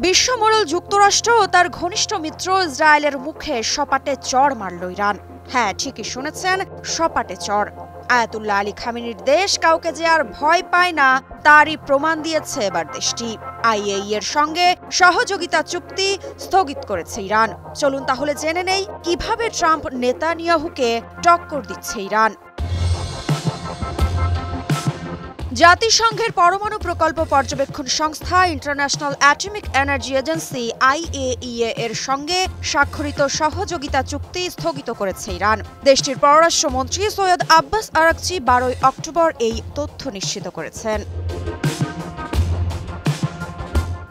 বিশ্বমোড়ল যুক্তরাষ্ট্র ও তার ঘনিষ্ঠ মিত্র ইসরায়েলের মুখে সপাটে চড় মারল ইরান। হ্যাঁ, ঠিকই শুনেছেন, সপাটে চড়। আয়াতুল্লাহ আলী খামেনির দেশ কাউকে যে আর ভয় পায় না তারই প্রমাণ দিয়েছে এবার দেশটি। আইএই এর সঙ্গে সহযোগিতা চুক্তি স্থগিত করেছে ইরান। চলুন তাহলে জেনে নেই কিভাবে ট্রাম্প নেতানিয়াহুকে টক্কর দিচ্ছে ইরান। জাতিসংঘের পরমাণু প্রকল্প পর্যবেক্ষণ সংস্থা international atomic energy agency IAEA এর সঙ্গে স্বাক্ষরিত সহযোগিতা চুক্তি স্থগিত করেছে ইরান। দেশটির পররাষ্ট্রমন্ত্রী সৈয়দ আব্বাস আরাকচি 12 অক্টোবর এই তথ্য নিশ্চিত করেছেন।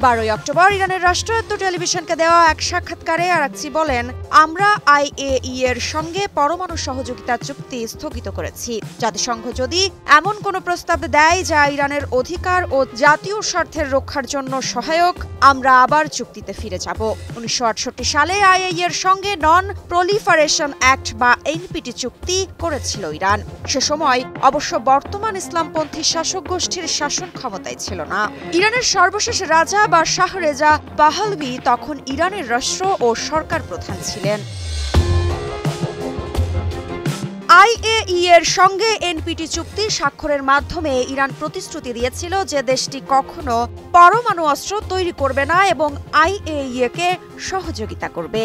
12 অক্টোবর ইরানের রাষ্ট্রায়ত্ত টেলিভিশনকে দেওয়া এক সাক্ষাৎকারে আরাকচি বলেন, আমরা আইএই এর সঙ্গে পরমাণু সহযোগিতা চুক্তি স্থগিত করেছি। জাতিসংঘ যদি এমন কোনো প্রস্তাব দেয় যা ইরানের অধিকার ও জাতীয় স্বার্থের রক্ষার জন্য সহায়ক, আমরা আবার চুক্তিতে ফিরে যাব। 1968 সালে আইএই এর সঙ্গে নন প্রলিফারেশন অ্যাক্ট বা এনপিটি চুক্তি করেছিল ইরান। সে সময় অবশ্য বর্তমান ইসলামপন্থী শাসক গোষ্ঠীর শাসন ক্ষমতায় ছিল না। ইরানের সর্বশেষ রাজা বা শাহ রেজা পাহলভি তখন ইরানের রাষ্ট্র ও সরকার প্রধান ছিলেন। আইএই এর সঙ্গে এনপিটি চুক্তি স্বাক্ষরের মাধ্যমে ইরান প্রতিশ্রুতি দিয়েছিল যে দেশটি কখনো পরমাণু অস্ত্র তৈরি করবে না এবং আইএই কে সহযোগিতা করবে।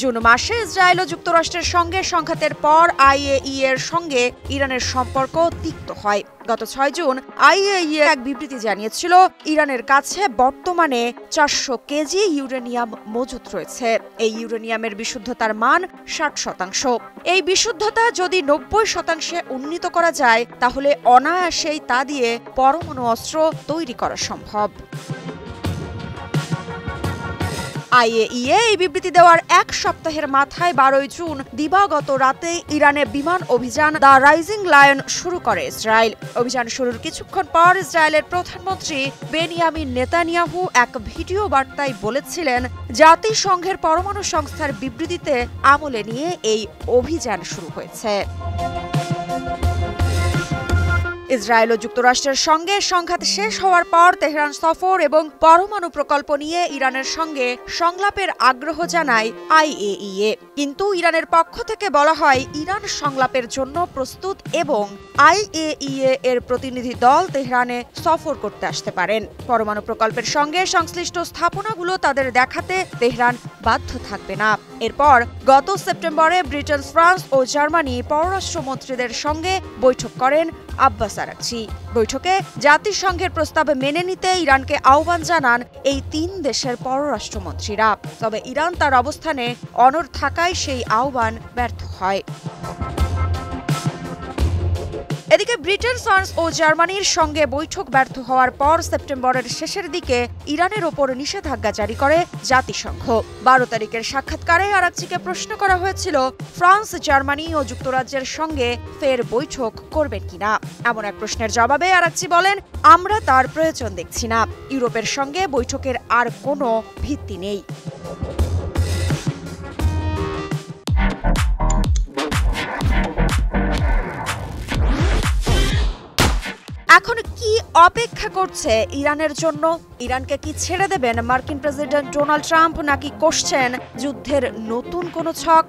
জুন মাসে ইসরায়েল ও যুক্তরাষ্ট্রের সঙ্গে সংঘাতের পর আইএই এর সঙ্গে ইরানের সম্পর্ক তিক্ত হয়। গত 6 জুন আইএই এক বিবৃতি জানিয়েছিল, ইরানের কাছে বর্তমানে 400 কেজি ইউরেনিয়াম মজুত রয়েছে। এই ইউরেনিয়ামের বিশুদ্ধতার মান 60%। এই বিশুদ্ধতা যদি 90% উন্নীত করা যায় তাহলে অনায়াসেই তা দিয়ে পরমাণু অস্ত্র তৈরি করা সম্ভব। আইএই এই বিবৃতি দেওয়ার এক সপ্তাহের মাথায় 12 জুন দিবাগত রাতে ইরানে বিমান অভিযান দ্য রাইজিং লায়ন শুরু করে ইসরায়েল। অভিযান শুরুর কিছুক্ষণ পর ইসরায়েলের প্রধানমন্ত্রী বেনিয়ামিন নেতানিয়াহু এক ভিডিও বার্তায় বলেছিলেন, জাতিসংঘের পরমাণু সংস্থার বিবৃতিতে আমলে নিয়ে এই অভিযান শুরু হয়েছে। ইসরায়েল ও যুক্তরাষ্ট্রের সঙ্গে সংঘাত শেষ হওয়ার পর তেহরান সফর এবং পরমাণু প্রকল্প নিয়ে ইরানের সঙ্গে সংলাপের আগ্রহ জানায় আইএই। কিন্তু ইরানের পক্ষ থেকে বলা হয়, ইরান সংলাপের জন্য প্রস্তুত এবং আইএই এর প্রতিনিধি দল তেহরানে সফর করতে আসতে পারেন। পরমাণু প্রকল্পের সঙ্গে সংশ্লিষ্ট স্থাপনাগুলো তাদের দেখাতে তেহরান বাধ্য থাকবে না। এরপর গত সেপ্টেম্বরে ব্রিটেন, ফ্রান্স ও জার্মানি পররাষ্ট্রমন্ত্রীদের সঙ্গে বৈঠক করেন আব্বাস আরাকচি। বৈঠকে জাতিসংঘের প্রস্তাব মেনে নিতে ইরানকে আহ্বান জানান এই 3 দেশের পররাষ্ট্রমন্ত্রীরা। তবে ইরান তার অবস্থানে অনড় থাকায় সেই আহ্বান ব্যর্থ হয়। এদিকে ব্রিটেন, ফ্রান্স ও জার্মানির সঙ্গে বৈঠক ব্যর্থ হওয়ার পর সেপ্টেম্বরের শেষের দিকে ইরানের ওপর নিষেধাজ্ঞা জারি করে জাতিসংঘ। 12 তারিখের সাক্ষাৎকারে আরাকচিকে প্রশ্ন করা হয়েছিল, ফ্রান্স, জার্মানি ও যুক্তরাজ্যের সঙ্গে ফের বৈঠক করবেন কিনা। এমন এক প্রশ্নের জবাবে আরাকচি বলেন, আমরা তার প্রয়োজন দেখছি না। ইউরোপের সঙ্গে বৈঠকের আর কোনো ভিত্তি নেই। এখন কি অপেক্ষা করছে ইরানের জন্য? ইরানকে কি ছেড়ে দেবেন মার্কিন প্রেসিডেন্ট ডোনাল্ড ট্রাম্প, নাকি কষছেন যুদ্ধের নতুন কোনো ছক?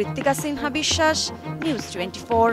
ঋত্বিকা সিনহা বিশ্বাস, নিউজ 24।